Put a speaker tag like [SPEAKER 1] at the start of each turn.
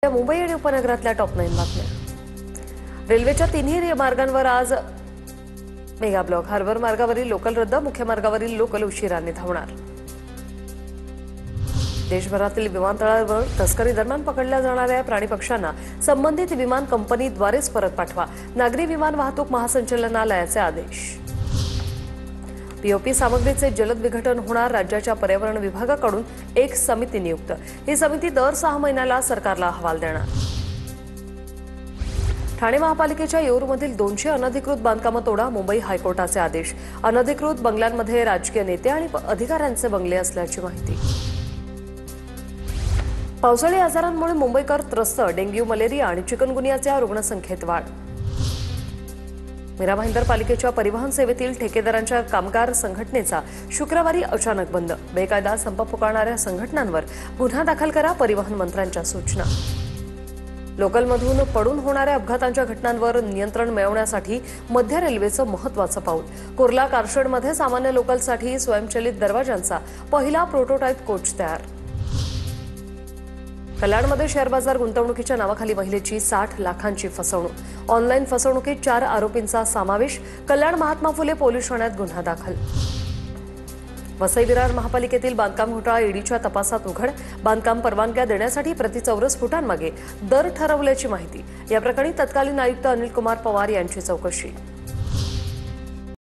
[SPEAKER 1] मुंबई आणि उपनगरातल्या टॉप 9 बातम्या। रेल्वेच्या तिन्ही मार्गांवर आज मेगा ब्लॉक। हार्बर मार्गावरील लोकल रद्द, मुख्य मार्गावरील लोकल उशिराने धावणार। देशभरातील विमानतळांवर तस्करी दरम्यान पकडल्या जाणाऱ्या प्राणी पक्ष्यांना संबंधित विमान कंपनीद्वारेच परत पाठवा, नागरी विमान वाहतूक महासंचालनालयाचे आदेश। पीओपी सामग्रीचे जलद विघटन होणार, राज्याच्या पर्यावरण विभागाकडून एक समिती नियुक्त। ही समिती दर 6 महिन्याला सरकारला अहवाल देणार। ठाणे महापालिकेच्या येऊरमधील 200 अनधिकृत बांधकामं तोडा, मुंबई हायकोर्टाचे आदेश। अनधिकृत बंगल्यांमध्ये राजकीय नेते आणि अधिकाऱ्यांचे बंगले असल्याची माहिती। पावसाळी आजारांमुळे मुंबईकर त्रस्त, डेंग्यू, मलेरिया आणि चिकनगुनियाच्या रुग्णसंख्येत वाढ। मीरा भाईंदर पालिकेच्या परिवहन सेवेतील ठेकेदारांच्या कामगार संघटनेचा शुक्रवारी अचानक बंद। बेकायदा संप पुकारणाऱ्या संघटनांवर गुन्हा दाखल करा, परिवहन मंत्र्यांच्या सूचना। लोकलमधून पडून होणाऱ्या अपघातांच्या घटनांवर नियंत्रण मिळवण्यासाठी मध्य रेल्वेचं महत्त्वाचं पाऊल। कुर्ला कारशेडमध्ये सामान्य लोकलसाठी स्वयंचलित दरवाजांचा पहिला प्रोटोटाइप कोच तयार। कल्याणमध्ये शेअर बाजार गुंतवणुकीच्या नावाखाली महिलेची 60 लाखांची फसवणूक। ऑनलाईन फसवणुकीत 4 आरोपींचा समावेश। कल्याण महात्मा फुले पोलीस ठाण्यात गुन्हा दाखल। वसई विरार महापालिकेतील बांधकाम घोटाळा ईडीच्या तपासात उघड। बांधकाम परवानग्या देण्यासाठी प्रति चौरस फुटांमागे दर ठरवल्याची माहिती। या प्रकरणी तत्कालीन आयुक्त अनिल कुमार पवार यांची चौकशी।